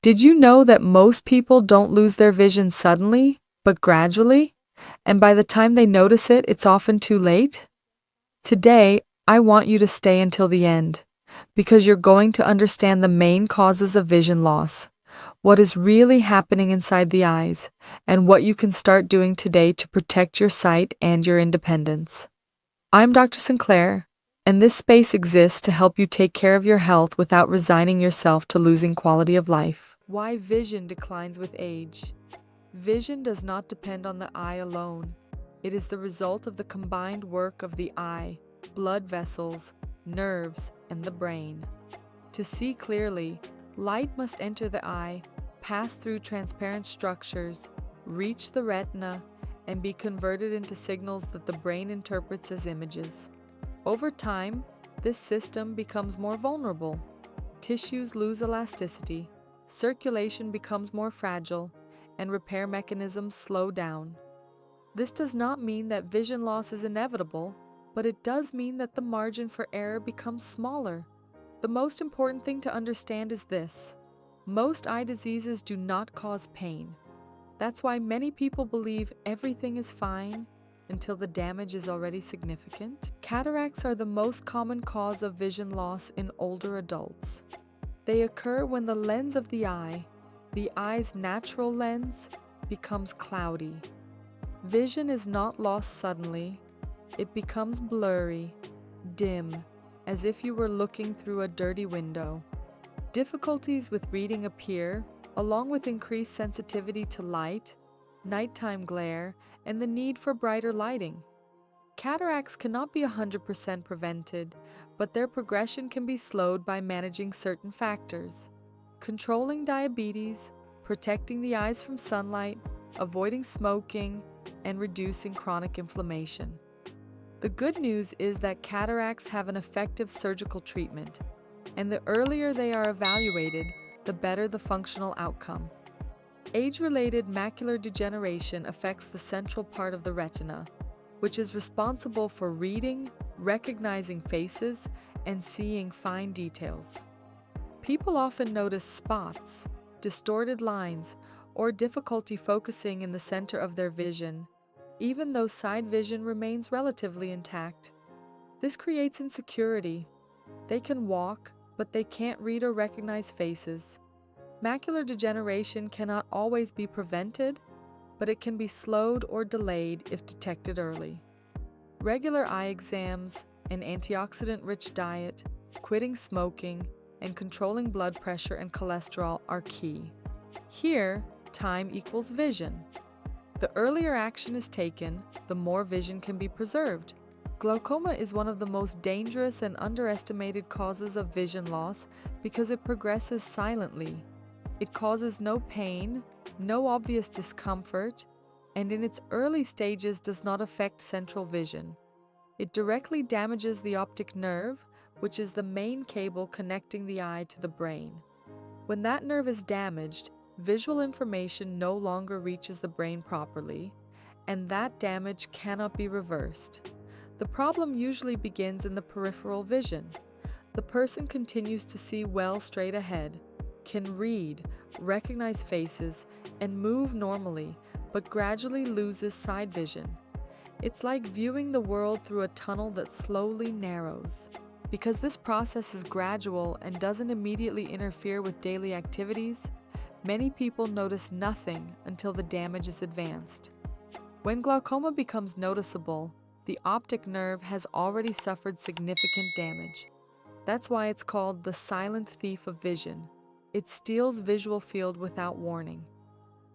Did you know that most people don't lose their vision suddenly, but gradually? And by the time they notice it, it's often too late? Today, I want you to stay until the end, because you're going to understand the main causes of vision loss, what is really happening inside the eyes, and what you can start doing today to protect your sight and your independence. I'm Dr. Sinclair, and this space exists to help you take care of your health without resigning yourself to losing quality of life. Why vision declines with age? Vision does not depend on the eye alone. It is the result of the combined work of the eye, blood vessels, nerves, and the brain. To see clearly, light must enter the eye, pass through transparent structures, reach the retina, and be converted into signals that the brain interprets as images. Over time, this system becomes more vulnerable. Tissues lose elasticity, circulation becomes more fragile, and repair mechanisms slow down. This does not mean that vision loss is inevitable, but it does mean that the margin for error becomes smaller. The most important thing to understand is this: most eye diseases do not cause pain. That's why many people believe everything is fine until the damage is already significant. Cataracts are the most common cause of vision loss in older adults. They occur when the lens of the eye's natural lens, becomes cloudy. Vision is not lost suddenly. It becomes blurry, dim, as if you were looking through a dirty window. Difficulties with reading appear, along with increased sensitivity to light, nighttime glare, and the need for brighter lighting. Cataracts cannot be 100% prevented, but their progression can be slowed by managing certain factors. Controlling diabetes, protecting the eyes from sunlight, avoiding smoking, and reducing chronic inflammation. The good news is that cataracts have an effective surgical treatment, and the earlier they are evaluated, the better the functional outcome. Age-related macular degeneration affects the central part of the retina, which is responsible for reading, recognizing faces, and seeing fine details. People often notice spots, distorted lines, or difficulty focusing in the center of their vision, even though side vision remains relatively intact. This creates insecurity. They can walk, but they can't read or recognize faces. Macular degeneration cannot always be prevented, but it can be slowed or delayed if detected early. Regular eye exams, an antioxidant-rich diet, quitting smoking, and controlling blood pressure and cholesterol are key. Here, time equals vision. The earlier action is taken, the more vision can be preserved. Glaucoma is one of the most dangerous and underestimated causes of vision loss because it progresses silently. It causes no pain, no obvious discomfort, and in its early stages does not affect central vision. It directly damages the optic nerve, which is the main cable connecting the eye to the brain. When that nerve is damaged, visual information no longer reaches the brain properly, and that damage cannot be reversed. The problem usually begins in the peripheral vision. The person continues to see well straight ahead, can read, recognize faces, and move normally, but gradually loses side vision. It's like viewing the world through a tunnel that slowly narrows. Because this process is gradual and doesn't immediately interfere with daily activities, many people notice nothing until the damage is advanced. When glaucoma becomes noticeable, the optic nerve has already suffered significant damage. That's why it's called the silent thief of vision. It steals visual field without warning.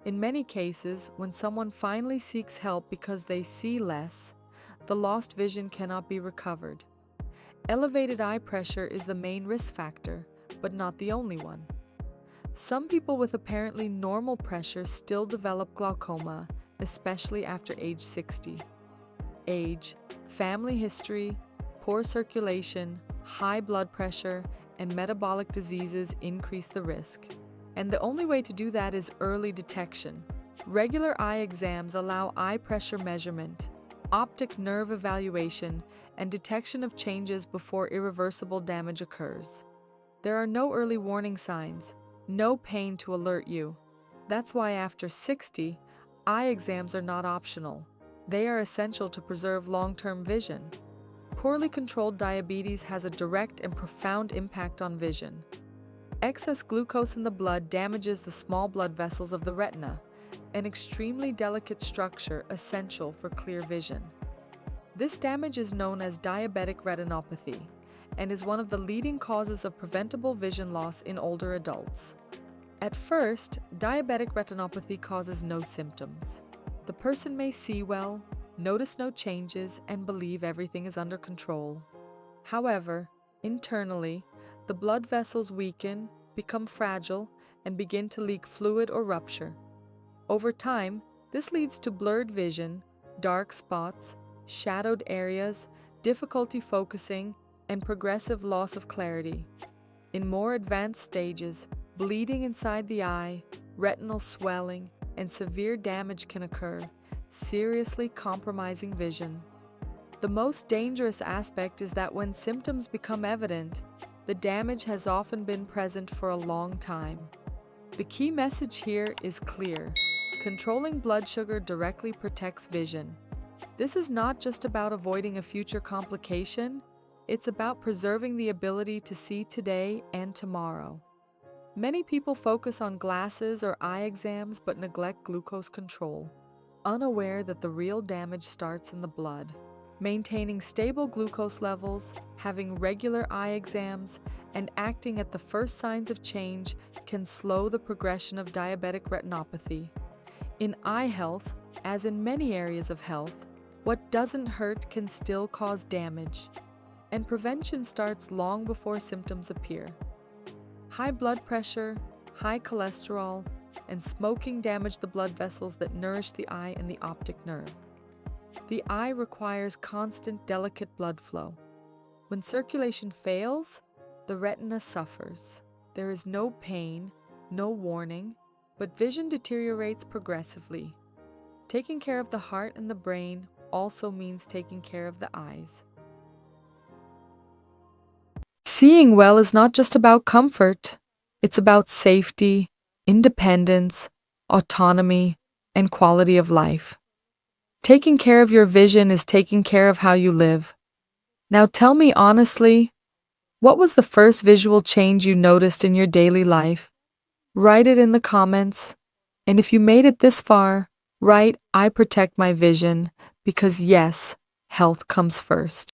In many cases, when someone finally seeks help because they see less, the lost vision cannot be recovered. Elevated eye pressure is the main risk factor, but not the only one. Some people with apparently normal pressure still develop glaucoma, especially after age 60. Age, family history, poor circulation, high blood pressure, and metabolic diseases increase the risk. And the only way to do that is early detection. Regular eye exams allow eye pressure measurement, optic nerve evaluation, and detection of changes before irreversible damage occurs. There are no early warning signs. no pain to alert you. That's why after 60, eye exams are not optional. They are essential to preserve long-term vision. Poorly controlled diabetes has a direct and profound impact on vision. Excess glucose in the blood damages the small blood vessels of the retina, an extremely delicate structure essential for clear vision. This damage is known as diabetic retinopathy and is one of the leading causes of preventable vision loss in older adults. At first, diabetic retinopathy causes no symptoms. The person may see well, notice no changes, and believe everything is under control. However, internally, the blood vessels weaken, become fragile, and begin to leak fluid or rupture. Over time, this leads to blurred vision, dark spots, shadowed areas, difficulty focusing, and progressive loss of clarity. In more advanced stages, bleeding inside the eye, retinal swelling, and severe damage can occur, seriously compromising vision. The most dangerous aspect is that when symptoms become evident, the damage has often been present for a long time. The key message here is clear. Controlling blood sugar directly protects vision. This is not just about avoiding a future complication, it's about preserving the ability to see today and tomorrow. Many people focus on glasses or eye exams but neglect glucose control, unaware that the real damage starts in the blood. Maintaining stable glucose levels, having regular eye exams, and acting at the first signs of change can slow the progression of diabetic retinopathy. In eye health, as in many areas of health, what doesn't hurt can still cause damage, and prevention starts long before symptoms appear. High blood pressure, high cholesterol, and smoking damage the blood vessels that nourish the eye and the optic nerve. The eye requires constant, delicate blood flow. When circulation fails, the retina suffers. There is no pain, no warning, but vision deteriorates progressively. Taking care of the heart and the brain also means taking care of the eyes. Seeing well is not just about comfort. It's about safety, independence, autonomy, and quality of life. Taking care of your vision is taking care of how you live. Now tell me honestly, what was the first visual change you noticed in your daily life? Write it in the comments. And if you made it this far, write, "I protect my vision," because yes, health comes first.